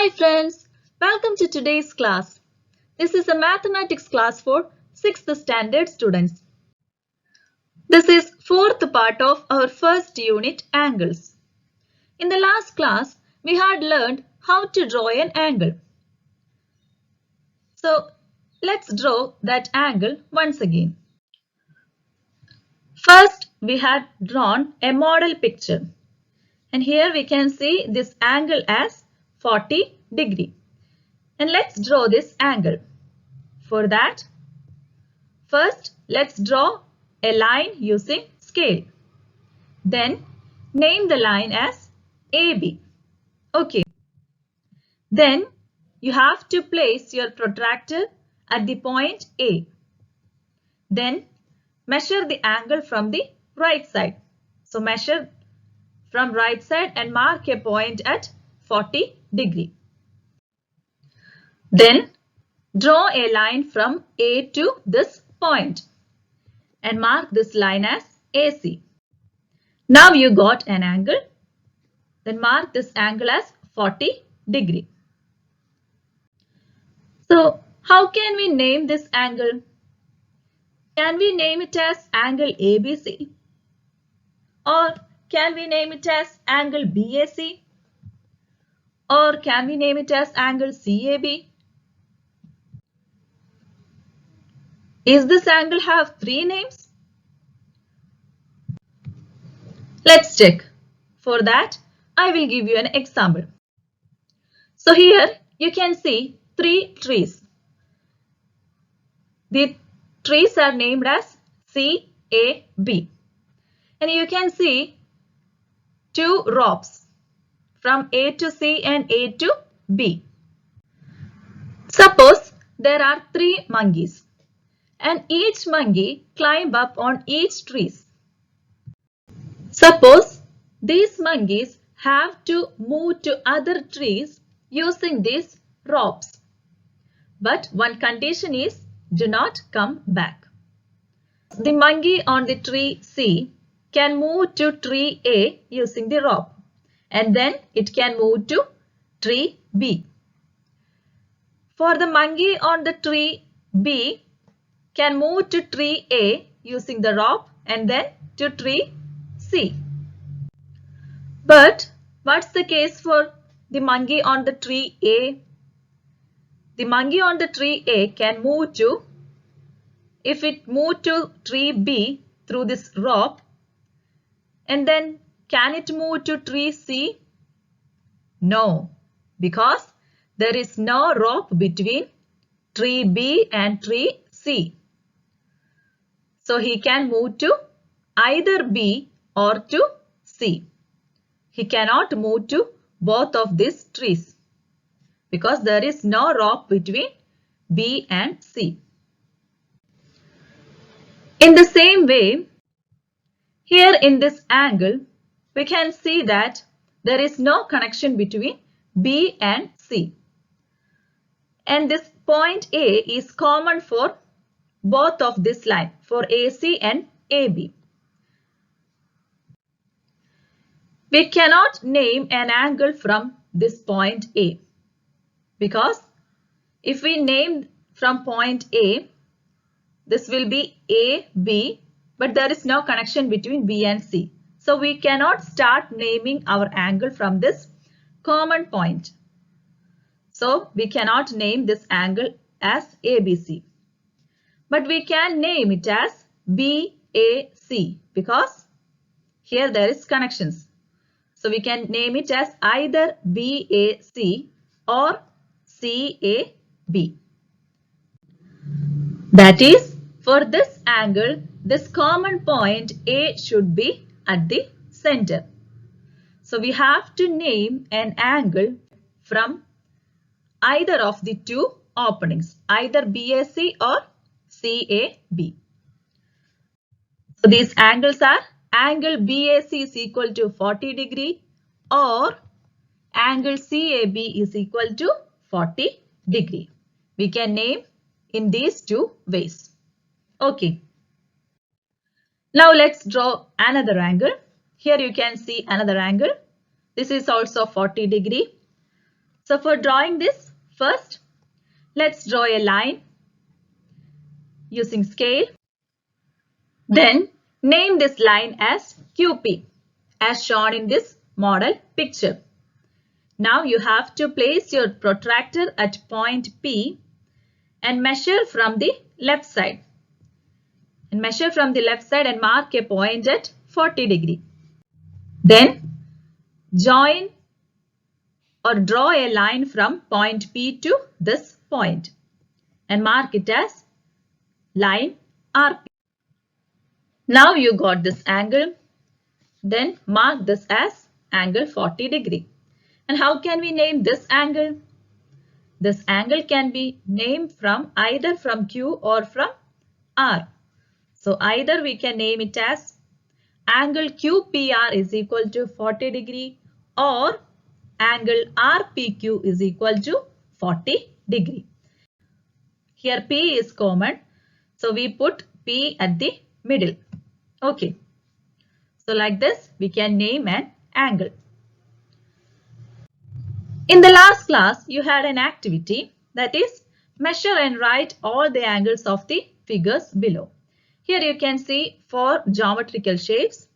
Hi friends, welcome to today's class. This is a mathematics class for 6th standard students. This is fourth part of our first unit, angles. In the last class, we had learned how to draw an angle. So let's draw that angle once again. First, we had drawn a model picture. And here we can see this angle as 40 degree. And let's draw this angle. For that, first let's draw a line using scale. Then name the line as AB. Okay. Then you have to place your protractor at the point A. Then measure the angle from the right side. So measure from right side and mark a point at 40 degree. Then draw a line from A to this point and mark this line as AC. Now you got an angle. Then mark this angle as 40 degree. So how can we name this angle? Can we name it as angle ABC? Or can we name it as angle BAC? Or can we name it as angle CAB? Is this angle have three names? Let's check. For that, I will give you an example. So here you can see three trees. The trees are named as C, A, B. And you can see two ropes from A to C and A to B. Suppose there are three monkeys and each monkey climb up on each tree. Suppose these monkeys have to move to other trees using these ropes. But one condition is do not come back. The monkey on the tree C can move to tree A using the rope and then it can move to tree B. For the monkey on the tree B can move to tree A using the rope and then to tree C. But what's the case for the monkey on the tree A? The monkey on the tree A can move to, if it moved to tree B through this rope, and then can it move to tree C? No, because there is no rope between tree B and tree C. So he can move to either B or to C. He cannot move to both of these trees because there is no rope between B and C. In the same way, here in this angle, we can see that there is no connection between B and C. And this point A is common for both of this line, for AC and AB. We cannot name an angle from this point A because if we name from point A, this will be AB, but there is no connection between B and C. So we cannot start naming our angle from this common point. So we cannot name this angle as ABC. But we can name it as BAC because here there is connections. So we can name it as either BAC or CAB. That is, for this angle, this common point A should be at the center. So we have to name an angle from either of the two openings, either BAC or CAB. So these angles are angle BAC is equal to 40 degree or angle CAB is equal to 40 degree. We can name in these two ways. Okay. Now let's draw another angle. Here you can see another angle. This is also 40 degree. So for drawing this, first let's draw a line using scale. Then name this line as QP as shown in this model picture. Now you have to place your protractor at point P and measure from the left side. And measure from the left side and mark a point at 40 degree. Then join or draw a line from point P to this point and mark it as line RP. Now you got this angle. Then mark this as angle 40 degree. And how can we name this angle? This angle can be named from either from Q or from R. So either we can name it as angle QPR is equal to 40 degree or angle RPQ is equal to 40 degree. Here P is common. So we put P at the middle. Okay. So like this we can name an angle. In the last class, you had an activity, that is, measure and write all the angles of the figures below. Here you can see 4 geometrical shapes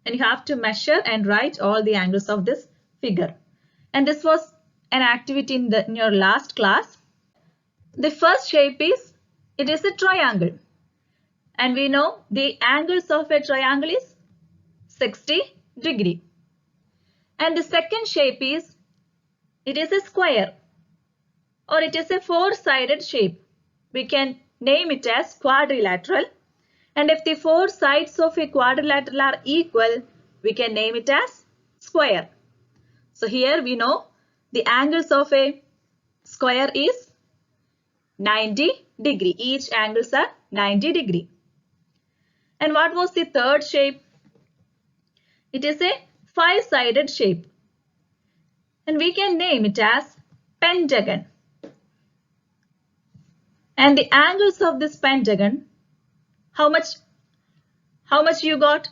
and you have to measure and write all the angles of this figure. And this was an activity in your last class. The first shape is, it is a triangle. And we know the angles of a triangle is 60 degree. And the second shape is, it is a square or it is a 4-sided shape. We can name it as quadrilateral. And if the 4 sides of a quadrilateral are equal, we can name it as square. So here we know the angles of a square is 90 degree. Each angles are 90 degree. And what was the third shape? It is a 5-sided shape. And we can name it as pentagon. And the angles of this pentagon, how much you got?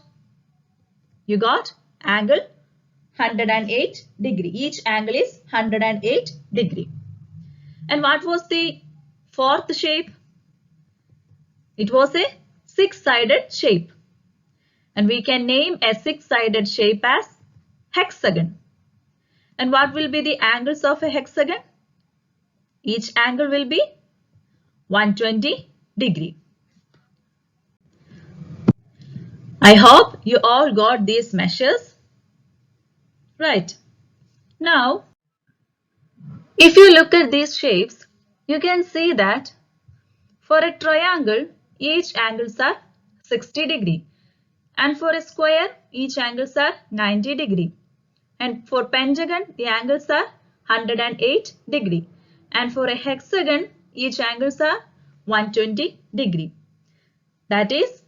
You got angle 108 degree. Each angle is 108 degree. And what was the fourth shape? It was a 6-sided shape. And we can name a 6-sided shape as hexagon. And what will be the angles of a hexagon? Each angle will be 120 degree. I hope you all got these measures. Right. Now, if you look at these shapes, you can see that for a triangle, each angles are 60 degree. And for a square, each angles are 90 degree. And for pentagon, the angles are 108 degree. And for a hexagon, each angles are 120 degree. That is,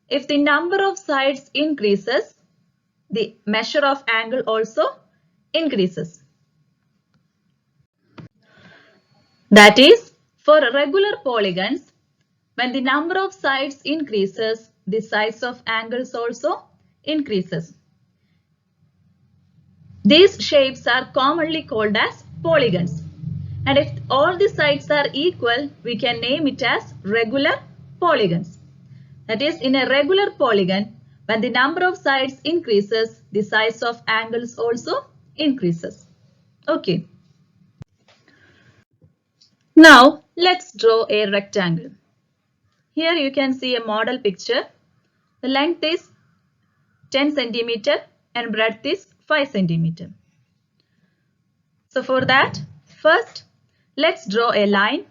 if the number of sides increases, the measure of angle also increases. That is, for regular polygons, when the number of sides increases, the size of angles also increases. These shapes are commonly called as polygons. And if all the sides are equal, we can name it as regular polygons. That is, in a regular polygon, when the number of sides increases, the size of angles also increases. Okay. Now, let's draw a rectangle. Here you can see a model picture. The length is 10 centimeter and breadth is 5 centimeter. So for that, first let's draw a line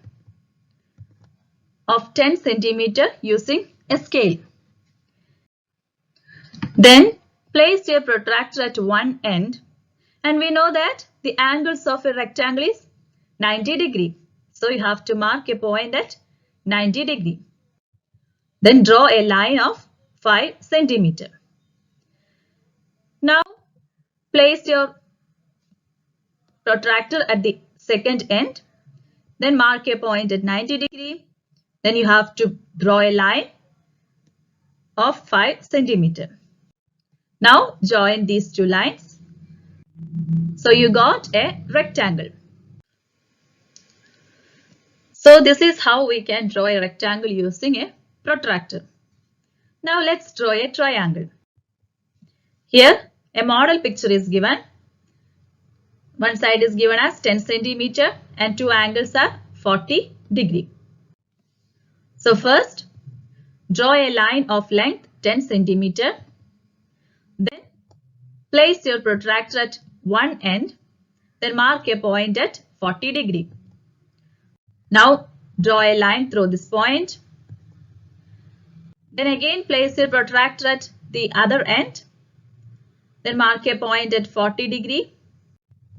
of 10 centimeter using a scale. Then place your protractor at one end and we know that the angles of a rectangle is 90 degree. So you have to mark a point at 90 degree. Then draw a line of 5 centimeter. Now place your protractor at the second end. Then mark a point at 90 degree. Then you have to draw a line of 5 centimeter. Now join these two lines. So you got a rectangle. So this is how we can draw a rectangle using a protractor. Now let's draw a triangle. Here a model picture is given. One side is given as 10 centimeter and two angles are 40 degree. So first draw a line of length 10 centimeter. Then place your protractor at one end. Then mark a point at 40 degree. Now draw a line through this point. Then again place your protractor at the other end. Then mark a point at 40 degree.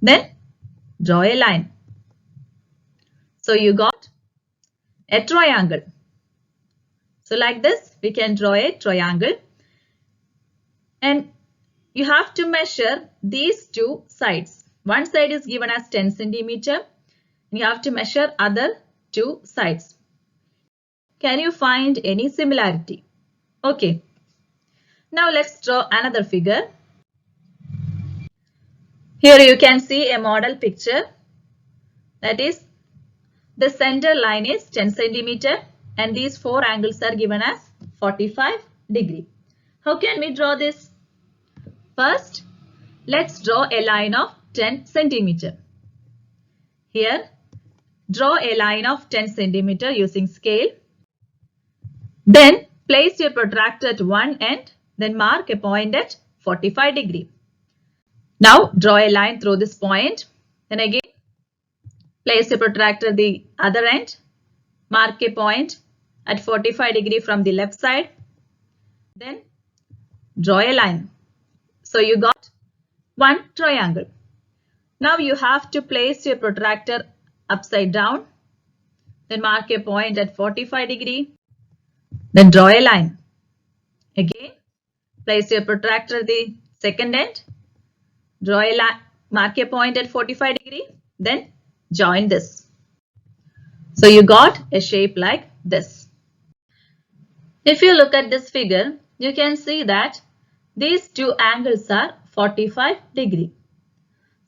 Then draw a line. So you got a triangle. So like this we can draw a triangle. And you have to measure these two sides. One side is given as 10 centimeter. You have to measure other two sides. Can you find any similarity? Okay. Now let's draw another figure. Here you can see a model picture. That is, the center line is 10 centimeter and these four angles are given as 45 degree. How can we draw this? First, let's draw a line of 10 centimeter. Here, draw a line of 10 centimeter using scale. Then place your protractor at one end, then mark a point at 45 degree. Now draw a line through this point. Then again place your protractor at the other end. Mark a point at 45 degree from the left side. Then draw a line. So you got one triangle. Now you have to place your protractor upside down. Then mark a point at 45 degree. Then draw a line. Again place your protractor at the second end. Draw a line, mark a point at 45 degree, then join this. So you got a shape like this. If you look at this figure, you can see that these two angles are 45 degree.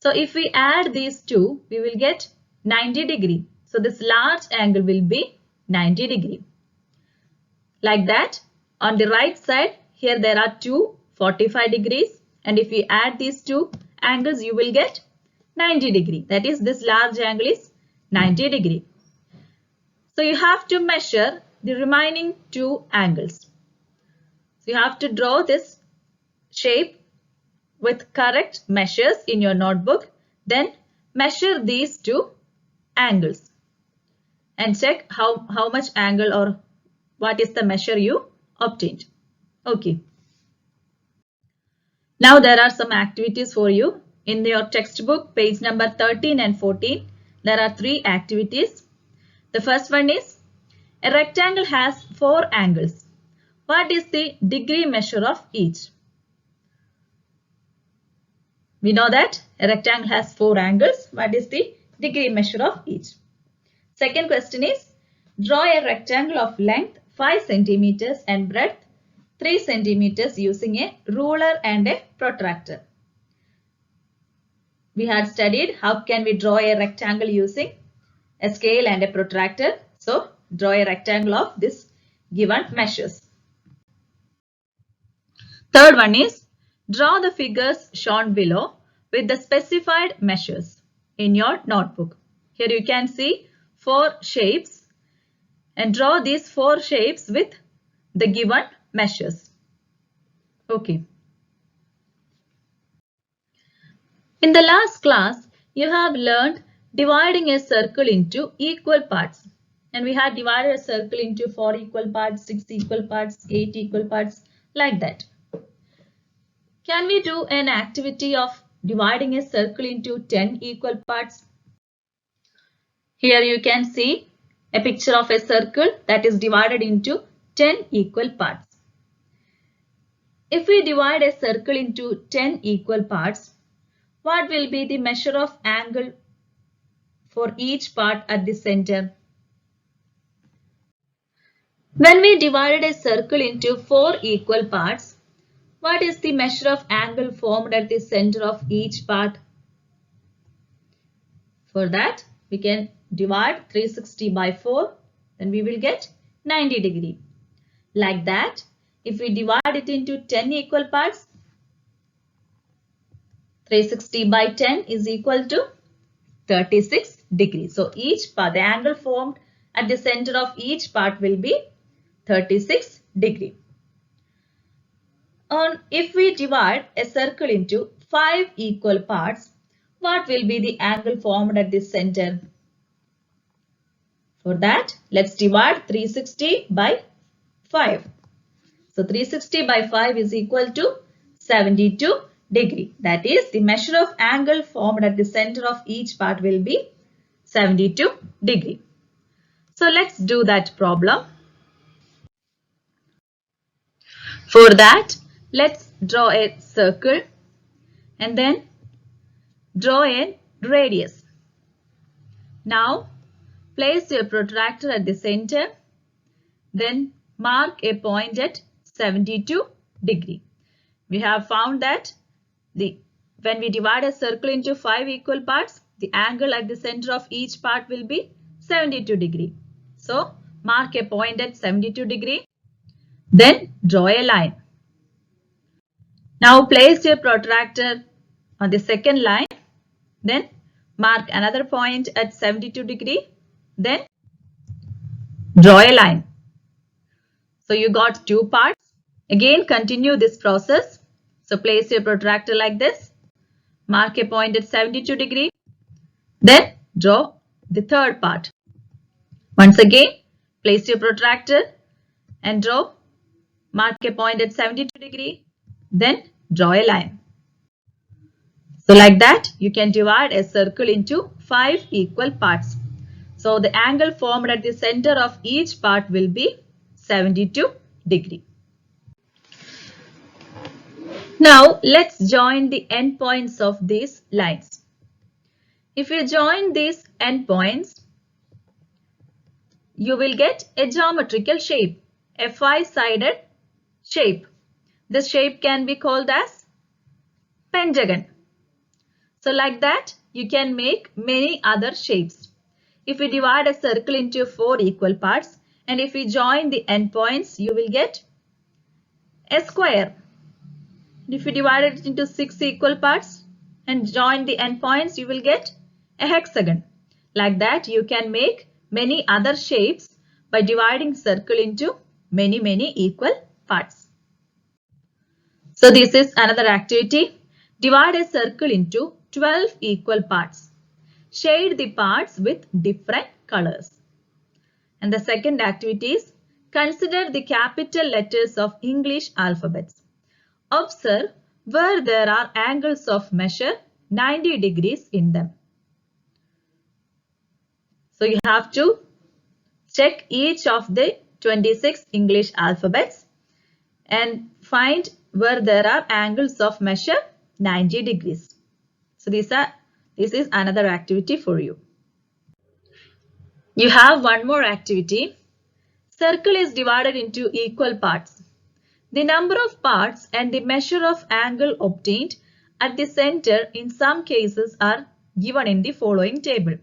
So if we add these two, we will get 90 degree. So this large angle will be 90 degree. Like that, on the right side, here there are two 45 degrees. And if we add these two angles, you will get 90 degree. That is, this large angle is 90 degree. So you have to measure the remaining two angles. So you have to draw this shape with correct measures in your notebook. Then measure these two angles and check how much angle or what is the measure you obtained. Okay. Now there are some activities for you. In your textbook, page number 13 and 14, there are three activities. The first one is, a rectangle has four angles. What is the degree measure of each? We know that a rectangle has four angles. What is the degree measure of each? Second question is, draw a rectangle of length 5 centimeters and breadth 3 centimeters using a ruler and a protractor. We had studied how can we draw a rectangle using a scale and a protractor. So draw a rectangle of this given measures. Third one is, draw the figures shown below with the specified measures in your notebook. Here you can see four shapes and draw these four shapes with the given measures. Okay. In the last class, you have learned dividing a circle into equal parts. And we had divided a circle into 4 equal parts, 6 equal parts, 8 equal parts, like that. Can we do an activity of dividing a circle into 10 equal parts? Here you can see a picture of a circle that is divided into 10 equal parts. If we divide a circle into 10 equal parts, what will be the measure of angle for each part at the center? When we divided a circle into 4 equal parts, what is the measure of angle formed at the center of each part? For that, we can divide 360 by 4, then we will get 90 degree. Like that, if we divide it into 10 equal parts, 360 by 10 is equal to 36 degrees. So each part, the angle formed at the center of each part will be 36 degree. If we divide a circle into 5 equal parts, what will be the angle formed at the center? For that, let's divide 360 by 5. So 360 by 5 is equal to 72 degree. That is, the measure of angle formed at the center of each part will be 72 degree. So let's do that problem. For that, let's draw a circle and then draw a radius. Now, place your protractor at the center, then mark a point at 72 degree. We have found that when we divide a circle into 5 equal parts, the angle at the center of each part will be 72 degree. So, mark a point at 72 degree, then draw a line. Now, place your protractor on the second line, then mark another point at 72 degree, then draw a line. So you got 2 parts. Again, continue this process. So place your protractor like this, mark a point at 72 degree, then draw the third part. Once again, place your protractor and mark a point at 72 degree, then draw a line. So like that, you can divide a circle into 5 equal parts. So the angle formed at the center of each part will be 72 degree. Now let's join the endpoints of these lines. If you join these endpoints, you will get a geometrical shape, a 5-sided shape. This shape can be called as pentagon. So like that, you can make many other shapes. If we divide a circle into 4 equal parts and if we join the endpoints, you will get a square. If you divide it into 6 equal parts and join the endpoints, you will get a hexagon. Like that, you can make many other shapes by dividing circle into many equal parts. So this is another activity. Divide a circle into 12 equal parts. Shade the parts with different colors. And the second activity is consider the capital letters of English alphabets. Observe where there are angles of measure 90 degrees in them. So you have to check each of the 26 English alphabets and find where there are angles of measure 90 degrees. So this is another activity for you. You have one more activity. Circle is divided into equal parts. The number of parts and the measure of angle obtained at the center in some cases are given in the following table.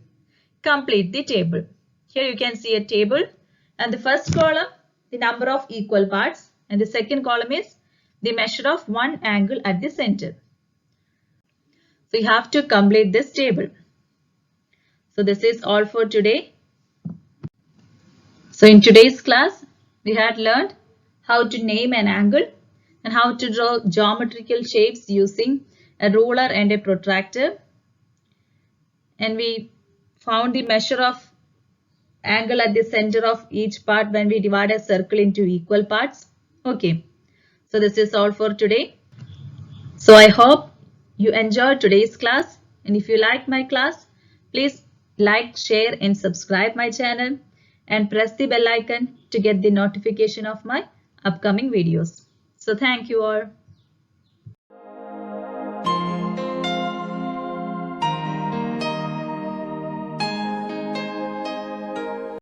Complete the table. Here you can see a table and the first column, the number of equal parts, and the second column is the measure of one angle at the center. So you have to complete this table. So this is all for today. So in today's class, we had learned how to name an angle and how to draw geometrical shapes using a ruler and a protractor. And we found the measure of angle at the center of each part when we divide a circle into equal parts. Okay, so this is all for today. So I hope you enjoyed today's class, and if you like my class, please like, share and subscribe my channel and press the bell icon to get the notification of my upcoming videos. So thank you all.